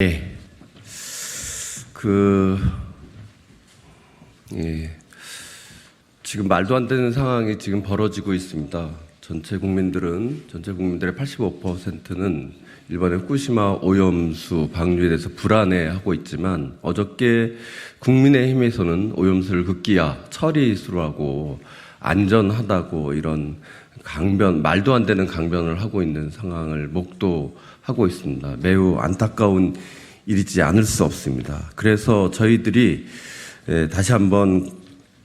예. 지금 말도 안 되는 상황이 지금 벌어지고 있습니다. 전체 국민들의 85%는 일본의 후쿠시마 오염수 방류에 대해서 불안해하고 있지만, 어저께 국민의힘에서는 오염수를 급기야 처리수라고 안전하다고 이런 말도 안 되는 강변을 하고 있는 상황을 목도하고 있습니다. 매우 안타까운 일이지 않을 수 없습니다. 그래서 저희들이 다시 한번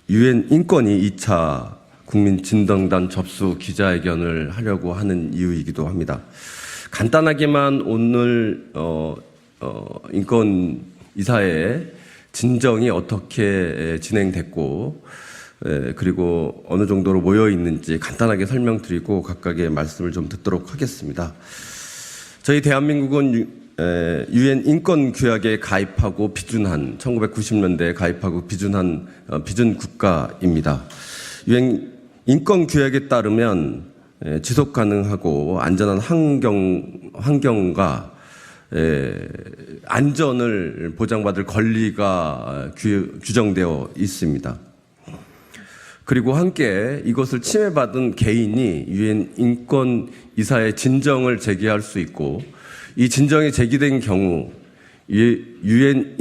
유엔 인권위 2차 국민진정단 접수 기자회견을 하려고 하는 이유이기도 합니다. 간단하게만 오늘 인권이사의 진정이 어떻게 진행됐고, 그리고 어느 정도로 모여 있는지 간단하게 설명드리고 각각의 말씀을 좀 듣도록 하겠습니다. 저희 대한민국은 유엔 인권규약에 가입하고 비준한 1990년대에 가입하고 비준한 비준 국가입니다. 유엔 인권규약에 따르면 지속 가능하고 안전한 환경과 안전을 보장받을 권리가 규정되어 있습니다. 그리고 함께 이것을 침해받은 개인이 유엔 인권이사의 진정을 제기할 수 있고, 이 진정이 제기된 경우 유엔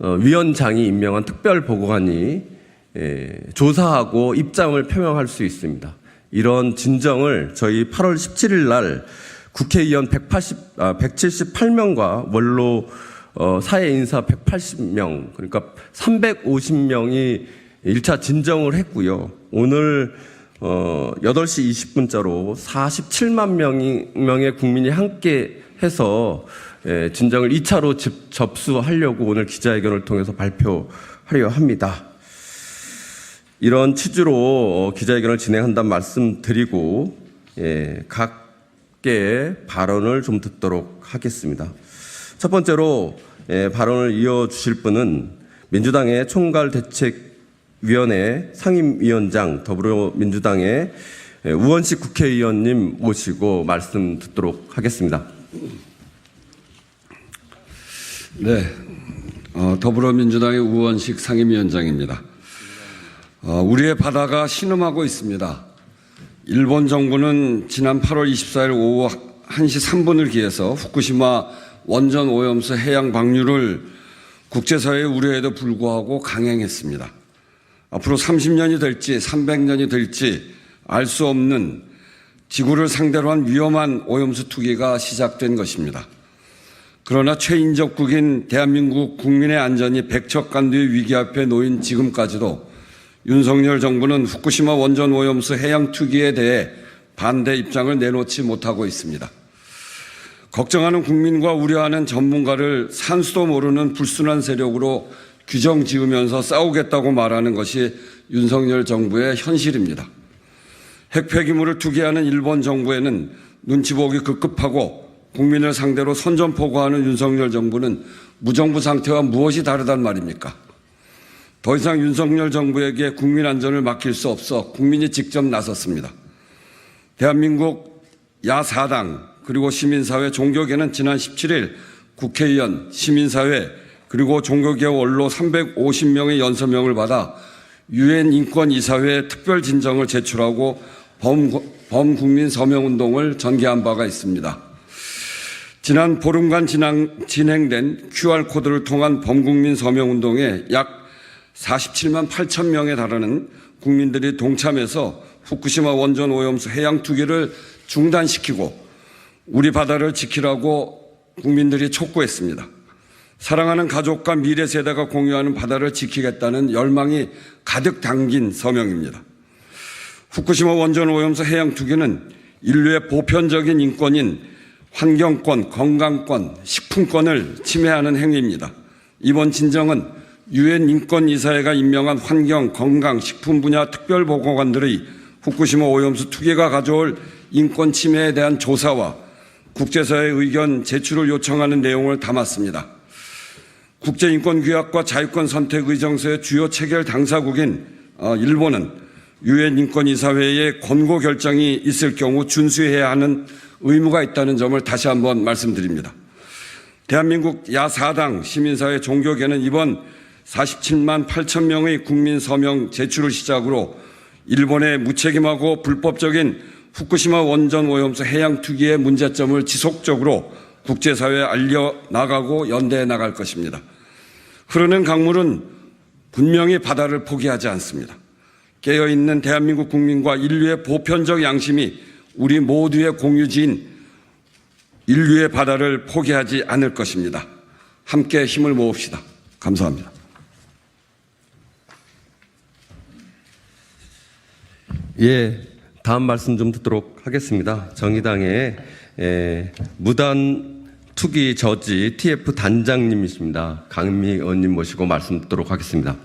인권위원장이 임명한 특별보고관이 조사하고 입장을 표명할 수 있습니다. 이런 진정을 저희 8월 17일 날 국회의원 178명과 원로 사회인사 180명, 그러니까 350명이 1차 진정을 했고요. 오늘 8시 20분자로 47만 명의 국민이 함께 해서 진정을 2차로 접수하려고 오늘 기자회견을 통해서 발표하려 합니다. 이런 취지로 기자회견을 진행한다는 말씀 드리고, 각계의 발언을 좀 듣도록 하겠습니다. 첫 번째로 발언을 이어주실 분은 민주당의 총괄대책위원회 상임위원장, 더불어민주당의 우원식 국회의원님 모시고 말씀 듣도록 하겠습니다. 네, 더불어민주당의 우원식 상임위원장입니다. 우리의 바다가 신음하고 있습니다. 일본 정부는 지난 8월 24일 오후 1시 3분을 기해서 후쿠시마 원전 오염수 해양 방류를 국제사회의 우려에도 불구하고 강행했습니다. 앞으로 30년이 될지 300년이 될지 알 수 없는 지구를 상대로 한 위험한 오염수 투기가 시작된 것입니다. 그러나 최인접국인 대한민국 국민의 안전이 백척간두의 위기 앞에 놓인 지금까지도 윤석열 정부는 후쿠시마 원전 오염수 해양 투기에 대해 반대 입장을 내놓지 못하고 있습니다. 걱정하는 국민과 우려하는 전문가를 산수도 모르는 불순한 세력으로 규정 지으면서 싸우겠다고 말하는 것이 윤석열 정부의 현실입니다. 핵폐기물을 투기하는 일본 정부에는 눈치 보기 급급하고 국민을 상대로 선전포고하는 윤석열 정부는 무정부 상태와 무엇이 다르단 말입니까? 더 이상 윤석열 정부에게 국민 안전을 맡길 수 없어 국민이 직접 나섰습니다. 대한민국 야4당 그리고 시민사회 종교계는 지난 17일 국회의원, 시민사회 그리고 종교계 원로 350명의 연서명을 받아 유엔 인권이사회에 특별 진정을 제출하고 범국민 서명운동을 전개한 바가 있습니다. 지난 보름간 진행된 QR코드를 통한 범국민 서명운동에 약 47만 8천 명에 달하는 국민들이 동참해서 후쿠시마 원전 오염수 해양 투기를 중단시키고 우리 바다를 지키라고 국민들이 촉구했습니다. 사랑하는 가족과 미래 세대가 공유하는 바다를 지키겠다는 열망이 가득 담긴 서명입니다. 후쿠시마 원전 오염수 해양 투기는 인류의 보편적인 인권인 환경권, 건강권, 식품권을 침해하는 행위입니다. 이번 진정은 유엔 인권이사회가 임명한 환경, 건강, 식품 분야 특별보고관들의 후쿠시마 오염수 투기가 가져올 인권 침해에 대한 조사와 국제사회의 의견 제출을 요청하는 내용을 담았습니다. 국제인권규약과 자유권선택의정서의 주요 체결 당사국인 일본은 유엔 인권이사회의 권고 결정이 있을 경우 준수해야 하는 의무가 있다는 점을 다시 한번 말씀드립니다. 대한민국 야4당 시민사회 종교계는 이번 47만 8천 명의 국민 서명 제출을 시작으로 일본의 무책임하고 불법적인 후쿠시마 원전 오염수 해양 투기의 문제점을 지속적으로 국제사회에 알려나가고 연대해 나갈 것입니다. 흐르는 강물은 분명히 바다를 포기하지 않습니다. 깨어있는 대한민국 국민과 인류의 보편적 양심이 우리 모두의 공유지인 인류의 바다를 포기하지 않을 것입니다. 함께 힘을 모읍시다. 감사합니다. 예, 다음 말씀 좀 듣도록 하겠습니다. 정의당의 무단 투기 저지 TF 단장님이십니다. 강은미 의원님 모시고 말씀 듣도록 하겠습니다.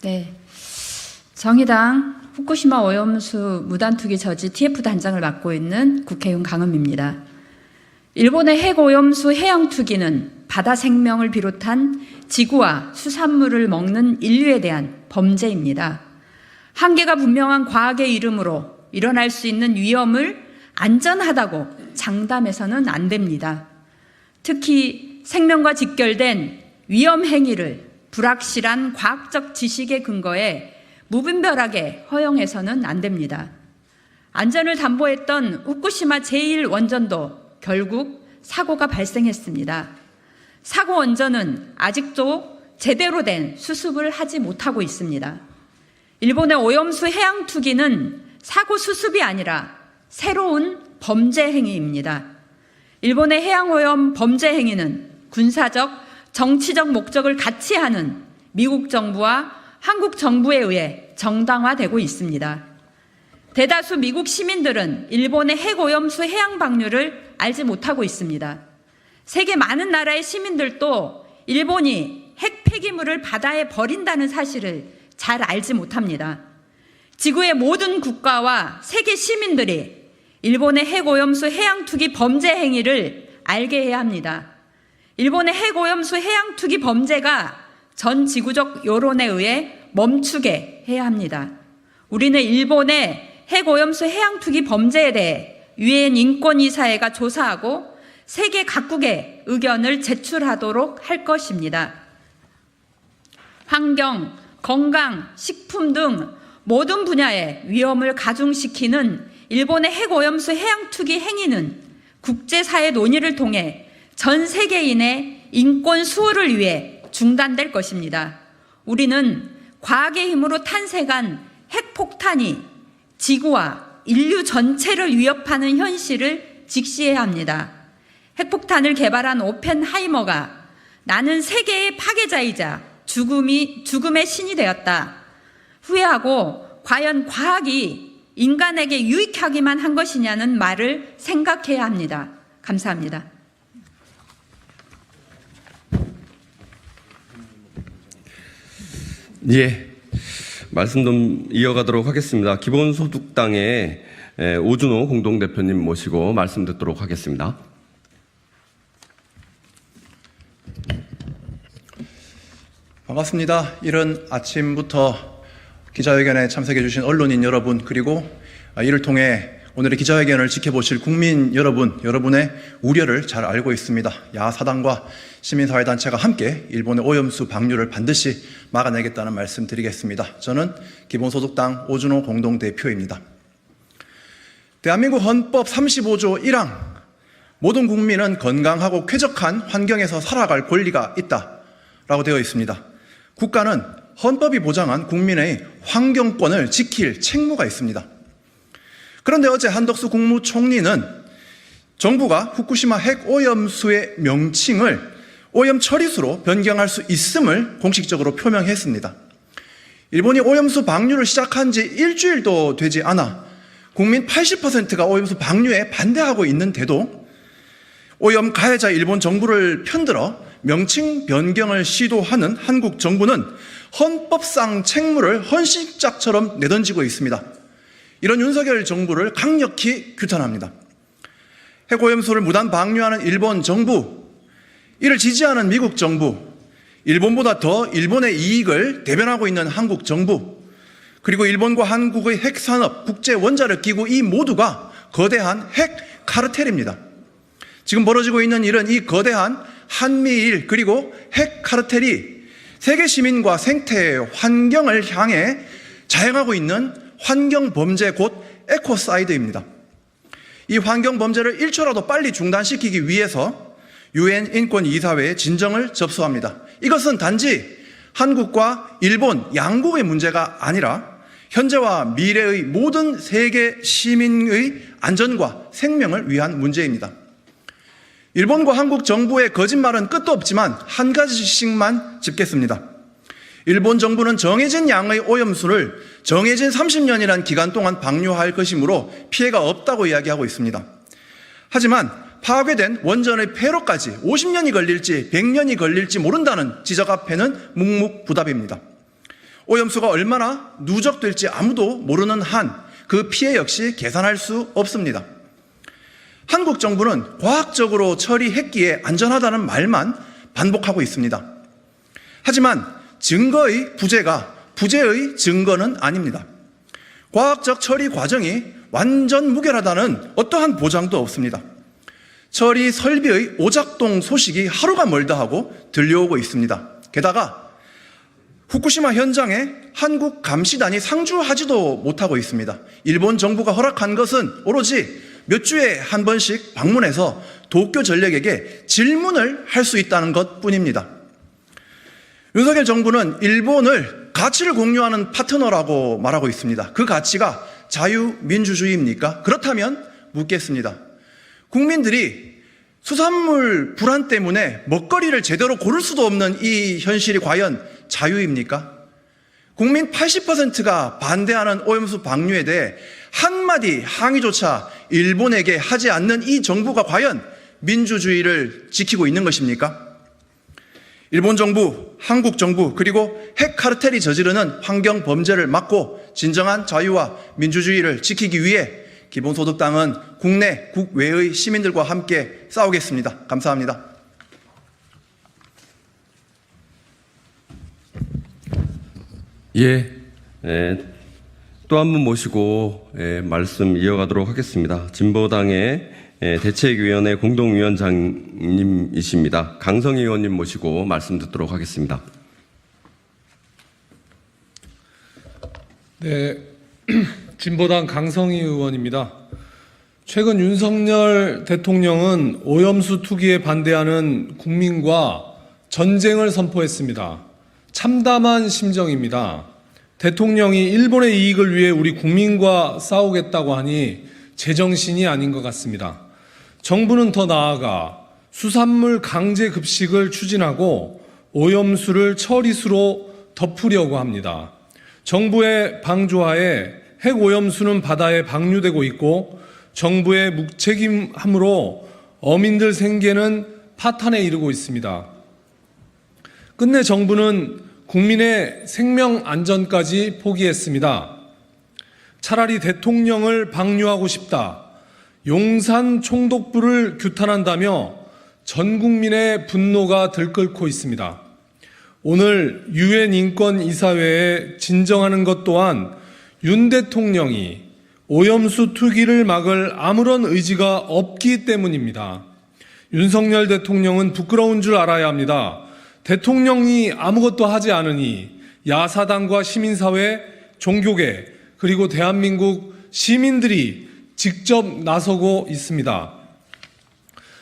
네, 정의당 후쿠시마 오염수 무단투기 저지 TF 단장을 맡고 있는 국회의원 강은미입니다. 일본의 핵오염수 해양투기는 바다 생명을 비롯한 지구와 수산물을 먹는 인류에 대한 범죄입니다. 한계가 분명한 과학의 이름으로 일어날 수 있는 위험을 안전하다고 장담해서는 안 됩니다. 특히 생명과 직결된 위험 행위를 불확실한 과학적 지식에 근거해 무분별하게 허용해서는 안 됩니다. 안전을 담보했던 후쿠시마 제1원전도 결국 사고가 발생했습니다. 사고 원전은 아직도 제대로 된 수습을 하지 못하고 있습니다. 일본의 오염수 해양 투기는 사고 수습이 아니라 새로운 범죄 행위입니다. 일본의 해양 오염 범죄 행위는 군사적, 정치적 목적을 같이 하는 미국 정부와 한국 정부에 의해 정당화되고 있습니다. 대다수 미국 시민들은 일본의 핵오염수 해양 방류를 알지 못하고 있습니다. 세계 많은 나라의 시민들도 일본이 핵 폐기물을 바다에 버린다는 사실을 잘 알지 못합니다. 지구의 모든 국가와 세계 시민들이 일본의 핵오염수 해양 투기 범죄 행위를 알게 해야 합니다. 일본의 핵오염수 해양 투기 범죄가 전 지구적 여론에 의해 멈추게 해야 합니다. 우리는 일본의 핵오염수 해양 투기 범죄에 대해 유엔 인권이사회가 조사하고 세계 각국의 의견을 제출하도록 할 것입니다. 환경, 건강, 식품 등 모든 분야의 위험을 가중시키는 일본의 핵오염수 해양 투기 행위는 국제사회 논의를 통해 전 세계인의 인권 수호를 위해 중단될 것입니다. 우리는 과학의 힘으로 탄생한 핵폭탄이 지구와 인류 전체를 위협하는 현실을 직시해야 합니다. 핵폭탄을 개발한 오펜하이머가 나는 세계의 파괴자이자 죽음의 신이 되었다. 후회하고 과연 과학이 인간에게 유익하기만 한 것이냐는 말을 생각해야 합니다. 감사합니다. 예, 말씀 좀 이어가도록 하겠습니다. 기본소득당의 오준호 공동대표님 모시고 말씀 듣도록 하겠습니다. 반갑습니다. 이른 아침부터 기자회견에 참석해 주신 언론인 여러분, 그리고 이를 통해 오늘의 기자회견을 지켜보실 국민 여러분, 여러분의 우려를 잘 알고 있습니다. 야4당과 시민사회단체가 함께 일본의 오염수 방류를 반드시 막아내겠다는 말씀 드리겠습니다. 저는 기본소득당 오준호 공동대표입니다. 대한민국 헌법 35조 1항, 모든 국민은 건강하고 쾌적한 환경에서 살아갈 권리가 있다라고 되어 있습니다. 국가는 헌법이 보장한 국민의 환경권을 지킬 책무가 있습니다. 그런데 어제 한덕수 국무총리는 정부가 후쿠시마 핵오염수의 명칭을 오염 처리수로 변경할 수 있음을 공식적으로 표명했습니다. 일본이 오염수 방류를 시작한 지 일주일도 되지 않아 국민 80%가 오염수 방류에 반대하고 있는데도 오염 가해자 일본 정부를 편들어 명칭 변경을 시도하는 한국 정부는 헌법상 책무를 헌신짝처럼 내던지고 있습니다. 이런 윤석열 정부를 강력히 규탄합니다. 핵오염수를 무단 방류하는 일본 정부, 이를 지지하는 미국 정부, 일본보다 더 일본의 이익을 대변하고 있는 한국 정부, 그리고 일본과 한국의 핵산업, 국제 원자력 기구 이 모두가 거대한 핵 카르텔입니다. 지금 벌어지고 있는 일은 이 거대한 한미일 그리고 핵 카르텔이 세계 시민과 생태 환경을 향해 자행하고 있는 환경 범죄 곧 에코사이드입니다. 이 환경 범죄를 1초라도 빨리 중단시키기 위해서 유엔 인권이사회에 진정을 접수합니다. 이것은 단지 한국과 일본 양국의 문제가 아니라 현재와 미래의 모든 세계 시민의 안전과 생명을 위한 문제입니다. 일본과 한국 정부의 거짓말은 끝도 없지만 한 가지씩만 짚겠습니다. 일본 정부는 정해진 양의 오염수를 정해진 30년이라는 기간 동안 방류할 것이므로 피해가 없다고 이야기하고 있습니다. 하지만 파괴된 원전의 폐로까지 50년이 걸릴지 100년이 걸릴지 모른다는 지적 앞에는 묵묵부답입니다. 오염수가 얼마나 누적될지 아무도 모르는 한 그 피해 역시 계산할 수 없습니다. 한국 정부는 과학적으로 처리했기에 안전하다는 말만 반복하고 있습니다. 하지만 증거의 부재가 부재의 증거는 아닙니다. 과학적 처리 과정이 완전 무결하다는 어떠한 보장도 없습니다. 처리 설비의 오작동 소식이 하루가 멀다 하고 들려오고 있습니다. 게다가 후쿠시마 현장에 한국 감시단이 상주하지도 못하고 있습니다. 일본 정부가 허락한 것은 오로지 몇 주에 한 번씩 방문해서 도쿄 전력에게 질문을 할 수 있다는 것뿐입니다. 윤석열 정부는 일본을 가치를 공유하는 파트너라고 말하고 있습니다. 그 가치가 자유민주주의입니까? 그렇다면 묻겠습니다. 국민들이 수산물 불안 때문에 먹거리를 제대로 고를 수도 없는 이 현실이 과연 자유입니까? 국민 80%가 반대하는 오염수 방류에 대해 한마디 항의조차 일본에게 하지 않는 이 정부가 과연 민주주의를 지키고 있는 것입니까? 일본 정부, 한국 정부, 그리고 핵 카르텔이 저지르는 환경 범죄를 막고 진정한 자유와 민주주의를 지키기 위해 기본소득당은 국내, 국외의 시민들과 함께 싸우겠습니다. 감사합니다. 또 한 분 모시고 말씀 이어가도록 하겠습니다. 진보당의 대책위원회 공동위원장님이십니다. 강성희 의원님 모시고 말씀 듣도록 하겠습니다. 네, 진보당 강성희 의원입니다. 최근 윤석열 대통령은 오염수 투기에 반대하는 국민과 전쟁을 선포했습니다. 참담한 심정입니다. 대통령이 일본의 이익을 위해 우리 국민과 싸우겠다고 하니 제정신이 아닌 것 같습니다. 정부는 더 나아가 수산물 강제 급식을 추진하고 오염수를 처리수로 덮으려고 합니다. 정부의 방조하에 핵 오염수는 바다에 방류되고 있고 정부의 무책임함으로 어민들 생계는 파탄에 이르고 있습니다. 끝내 정부는 국민의 생명 안전까지 포기했습니다. 차라리 대통령을 방류하고 싶다. 용산 총독부를 규탄한다며 전 국민의 분노가 들끓고 있습니다. 오늘 유엔 인권이사회에 진정하는 것 또한 윤 대통령이 오염수 투기를 막을 아무런 의지가 없기 때문입니다. 윤석열 대통령은 부끄러운 줄 알아야 합니다. 대통령이 아무것도 하지 않으니 야사당과 시민사회, 종교계, 그리고 대한민국 시민들이 직접 나서고 있습니다.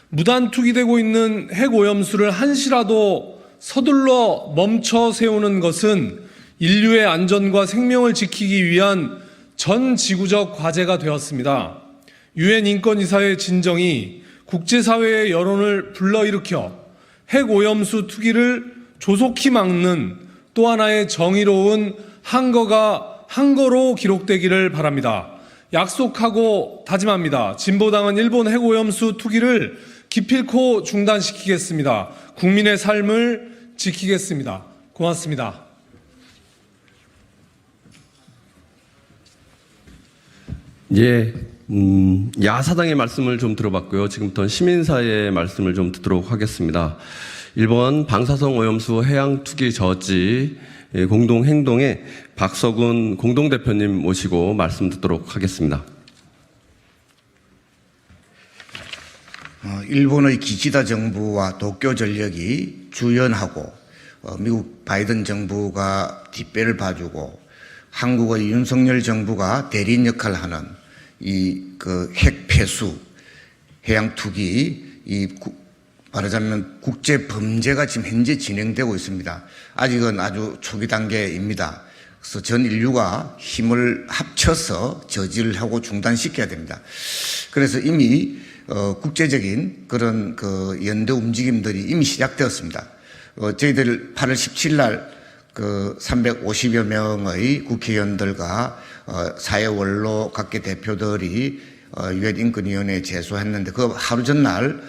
무단 투기되고 있는 핵오염수를 한시라도 서둘러 멈춰 세우는 것은 인류의 안전과 생명을 지키기 위한 전 지구적 과제가 되었습니다. 유엔 인권이사회 진정이 국제사회의 여론을 불러일으켜 핵오염수 투기를 조속히 막는 또 하나의 정의로운 항거로 기록되기를 바랍니다. 약속하고 다짐합니다. 진보당은 일본 핵오염수 투기를 기필코 중단시키겠습니다. 국민의 삶을 지키겠습니다. 고맙습니다. 야사당의 말씀을 좀 들어봤고요. 지금부터는 시민사회의 말씀을 좀 듣도록 하겠습니다. 일본 방사성 오염수 해양 투기 저지 공동행동의 박서군 공동대표님 모시고 말씀 듣도록 하겠습니다. 일본의 기시다 정부와 도쿄 전력이 주연하고 미국 바이든 정부가 뒷배를 봐주고 한국의 윤석열 정부가 대리인 역할을 하는 핵 폐수, 해양 투기, 말하자면 국제 범죄가 지금 현재 진행되고 있습니다. 아직은 아주 초기 단계입니다. 그래서 전 인류가 힘을 합쳐서 저지를 하고 중단시켜야 됩니다. 그래서 이미 국제적인 그런 연대 움직임들이 이미 시작되었습니다. 저희들 8월 17일 날 350여 명의 국회의원들과 사회 원로 각계 대표들이 유엔 인권위원회에 제소했는데 그 하루 전날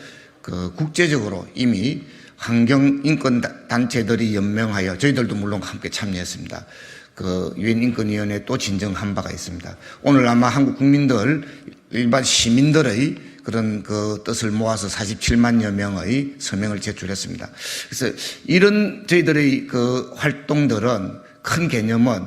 국제적으로 이미 환경 인권 단체들이 연명하여 저희들도 물론 함께 참여했습니다. 유엔 인권위원회에 또 진정한 바가 있습니다. 오늘 아마 한국 국민들 일반 시민들의 그런 뜻을 모아서 47만여 명의 서명을 제출했습니다. 그래서 이런 저희들의 활동들은 큰 개념은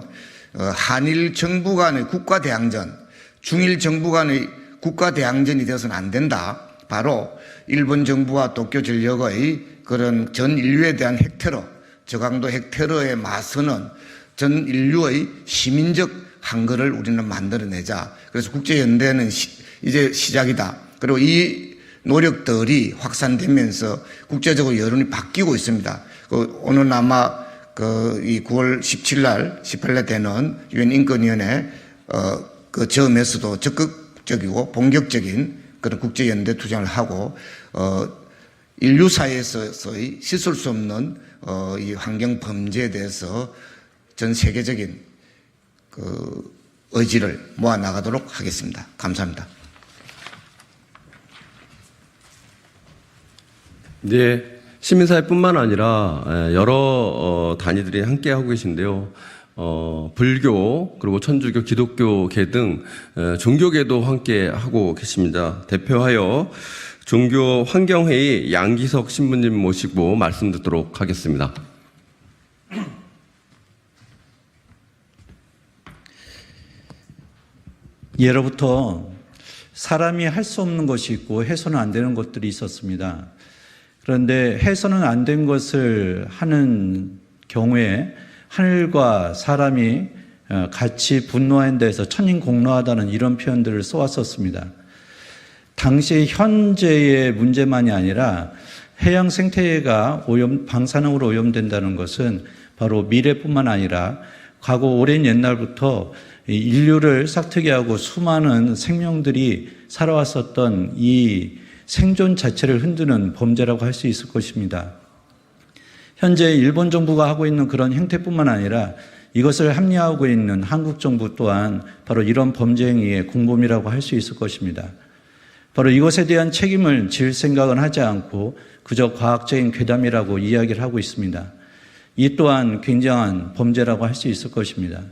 한일 정부 간의 국가대항전, 중일 정부 간의 국가대항전이 되어서는 안 된다. 바로 일본 정부와 도쿄 전력의 그런 전 인류에 대한 핵테러, 저강도 핵테러에 맞서는 전 인류의 시민적 한글을 우리는 만들어내자. 그래서 국제연대는 이제 시작이다. 그리고 이 노력들이 확산되면서 국제적으로 여론이 바뀌고 있습니다. 오늘 아마 이 9월 17일 날, 18일에 되는 유엔 인권위원회 점에서도 적극적이고 본격적인 그런 국제연대 투쟁을 하고 인류 사회에서의 씻을 수 없는 이 환경 범죄에 대해서 전 세계적인 의지를 모아 나가도록 하겠습니다. 감사합니다. 네, 시민사회뿐만 아니라 여러 단위들이 함께 하고 계신데요. 불교, 그리고 천주교, 기독교계 등 종교계도 함께 하고 계십니다. 대표하여 종교 환경회의 양기석 신부님 모시고 말씀 듣도록 하겠습니다. 예로부터 사람이 할 수 없는 것이 있고 해서는 안 되는 것들이 있었습니다. 그런데 해서는 안 된 것을 하는 경우에 하늘과 사람이 같이 분노한 데서 천인공노하다는 이런 표현들을 써왔었습니다. 당시 현재의 문제만이 아니라 해양 생태계가 방사능으로 오염된다는 것은 바로 미래뿐만 아니라 과거 오랜 옛날부터 인류를 싹트게 하고 수많은 생명들이 살아왔었던 이 생존 자체를 흔드는 범죄라고 할 수 있을 것입니다. 현재 일본 정부가 하고 있는 그런 행태뿐만 아니라 이것을 합리화하고 있는 한국 정부 또한 바로 이런 범죄 행위의 공범이라고 할 수 있을 것입니다. 바로 이것에 대한 책임을 질 생각은 하지 않고 그저 과학적인 괴담이라고 이야기를 하고 있습니다. 이 또한 굉장한 범죄라고 할 수 있을 것입니다.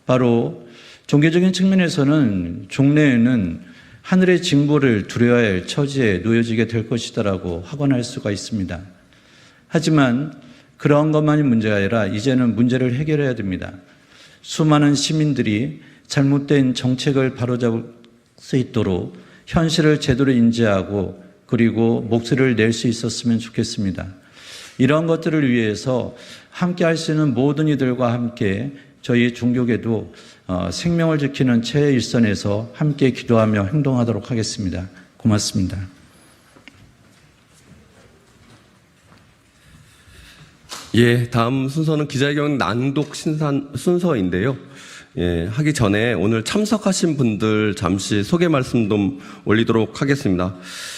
바로 종교적인 측면에서는 종래에는 하늘의 징벌을 두려워야 할 처지에 놓여지게 될 것이다라고 확언할 수가 있습니다. 하지만 그러한 것만이 문제가 아니라 이제는 문제를 해결해야 됩니다. 수많은 시민들이 잘못된 정책을 바로잡을 수 있도록 현실을 제대로 인지하고 그리고 목소리를 낼 수 있었으면 좋겠습니다. 이러한 것들을 위해서 함께 할 수 있는 모든 이들과 함께 저희 종교계도 생명을 지키는 최일선에서 함께 기도하며 행동하도록 하겠습니다. 고맙습니다. 예, 다음 순서는 기자회견 낭독 순서인데요. 예, 하기 전에 오늘 참석하신 분들 잠시 소개 말씀 좀 올리도록 하겠습니다.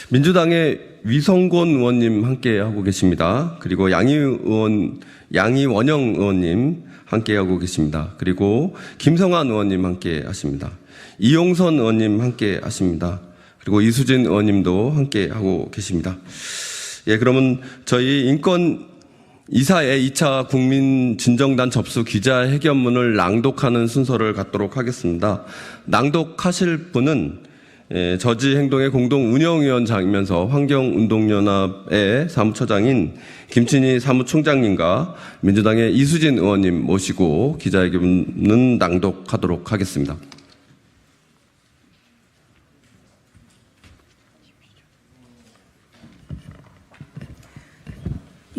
민주당의 위성권 의원님 함께 하고 계십니다. 그리고 양희원영 의원님 함께 하고 계십니다. 그리고 김성환 의원님 함께 하십니다. 이용선 의원님 함께 하십니다. 그리고 이수진 의원님도 함께 하고 계십니다. 예, 그러면 저희 인권 이사의 2차 국민 진정단 접수 기자회견문을 낭독하는 순서를 갖도록 하겠습니다. 낭독하실 분은 저지 행동의 공동 운영위원장이면서 환경운동연합의 사무처장인 김친희 사무총장님과 민주당의 이수진 의원님 모시고 기자회견은 낭독하도록 하겠습니다.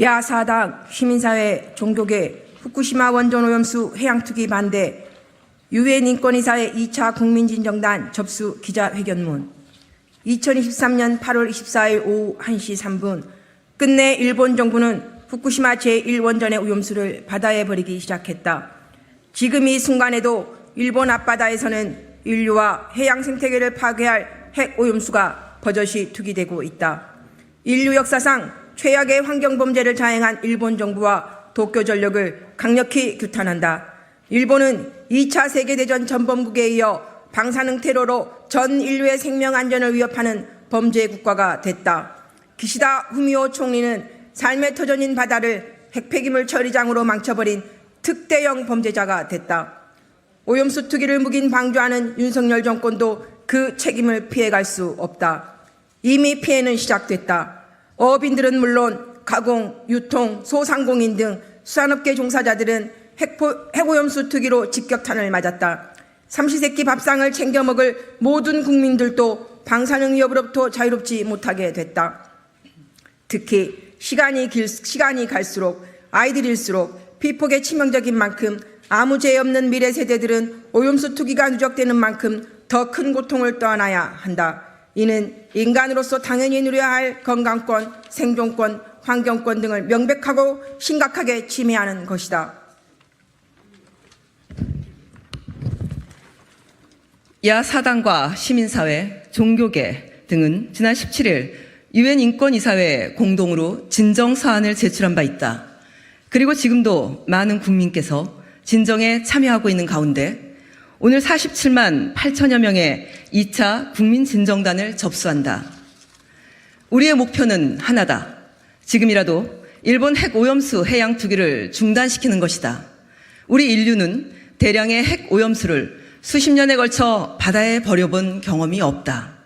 야사당 시민사회 종교계 후쿠시마 원전 오염수 해양투기 반대 유엔 인권이사회 2차 국민진정단 접수 기자회견문 2023년 8월 24일 오후 1시 3분 끝내 일본 정부는 후쿠시마 제1원전의 오염수를 바다에 버리기 시작했다. 지금 이 순간에도 일본 앞바다에서는 인류와 해양 생태계를 파괴할 핵 오염수가 버젓이 투기되고 있다. 인류 역사상 최악의 환경범죄를 자행한 일본 정부와 도쿄전력을 강력히 규탄한다. 일본은 2차 세계대전 전범국에 이어 방사능 테러로 전 인류의 생명 안전을 위협하는 범죄 국가가 됐다. 기시다 후미오 총리는 삶의 터전인 바다를 핵폐기물 처리장으로 망쳐버린 특대형 범죄자가 됐다. 오염수 투기를 묵인 방조하는 윤석열 정권도 그 책임을 피해갈 수 없다. 이미 피해는 시작됐다. 어업인들은 물론 가공, 유통, 소상공인 등 수산업계 종사자들은 핵오염수 투기로 직격탄을 맞았다. 삼시세끼 밥상을 챙겨 먹을 모든 국민들도 방사능 위협으로부터 자유롭지 못하게 됐다. 특히 시간이 갈수록 아이들일수록 피폭에 치명적인 만큼 아무 죄 없는 미래 세대들은 오염수 투기가 누적되는 만큼 더 큰 고통을 떠안아야 한다. 이는 인간으로서 당연히 누려야 할 건강권, 생존권, 환경권 등을 명백하고 심각하게 침해하는 것이다. 야사당과 시민사회, 종교계 등은 지난 17일 유엔 인권이사회에 공동으로 진정사안을 제출한 바 있다. 그리고 지금도 많은 국민께서 진정에 참여하고 있는 가운데 오늘 47만 8천여 명의 2차 국민진정단을 접수한다. 우리의 목표는 하나다. 지금이라도 일본 핵 오염수 해양 투기를 중단시키는 것이다. 우리 인류는 대량의 핵 오염수를 수십 년에 걸쳐 바다에 버려본 경험이 없다.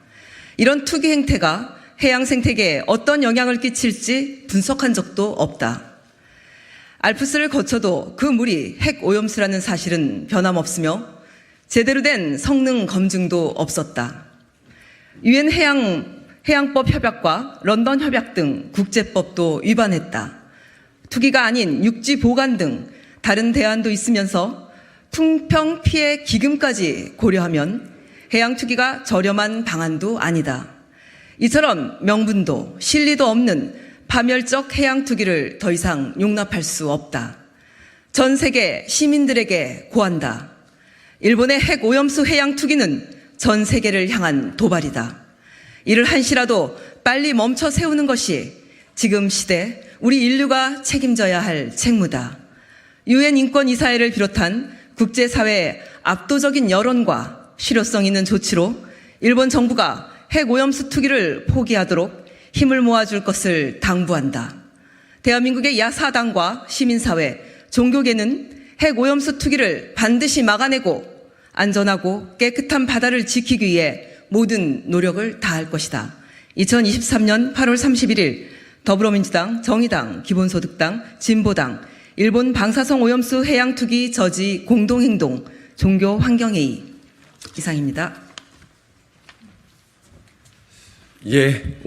이런 투기 행태가 해양 생태계에 어떤 영향을 끼칠지 분석한 적도 없다. 알프스를 거쳐도 그 물이 핵 오염수라는 사실은 변함없으며 제대로 된 성능 검증도 없었다. 유엔 해양법 협약과 런던 협약 등 국제법도 위반했다. 투기가 아닌 육지 보관 등 다른 대안도 있으면서 풍평 피해 기금까지 고려하면 해양 투기가 저렴한 방안도 아니다. 이처럼 명분도 실리도 없는 파멸적 해양 투기를 더 이상 용납할 수 없다. 전 세계 시민들에게 고한다. 일본의 핵 오염수 해양 투기는 전 세계를 향한 도발이다. 이를 한시라도 빨리 멈춰 세우는 것이 지금 시대 우리 인류가 책임져야 할 책무다. 유엔 인권이사회를 비롯한 국제사회의 압도적인 여론과 실효성 있는 조치로 일본 정부가 핵 오염수 투기를 포기하도록 힘을 모아줄 것을 당부한다. 대한민국의 야사당과 시민사회, 종교계는 핵 오염수 투기를 반드시 막아내고 안전하고 깨끗한 바다를 지키기 위해 모든 노력을 다할 것이다. 2023년 8월 31일 더불어민주당, 정의당, 기본소득당, 진보당, 일본 방사성 오염수 해양 투기 저지 공동행동 종교환경회의 이상입니다. 예,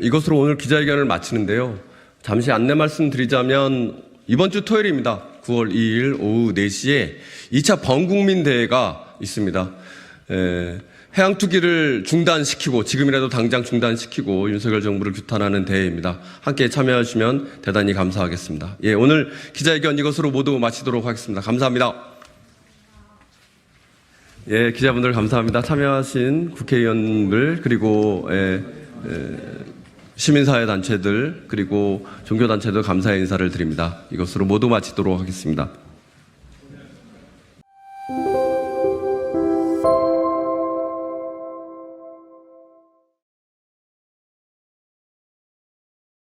이것으로 오늘 기자회견을 마치는데요. 잠시 안내 말씀드리자면 이번 주 토요일입니다. 9월 2일 오후 4시에 2차 범국민대회가 있습니다. 해양 투기를 중단시키고 지금이라도 당장 중단시키고 윤석열 정부를 규탄하는 대회입니다. 함께 참여하시면 대단히 감사하겠습니다. 예, 오늘 기자회견 이것으로 모두 마치도록 하겠습니다. 감사합니다. 예, 기자분들 감사합니다. 참여하신 국회의원들 그리고 시민사회 단체들 그리고 종교단체들 감사의 인사를 드립니다. 이것으로 모두 마치도록 하겠습니다.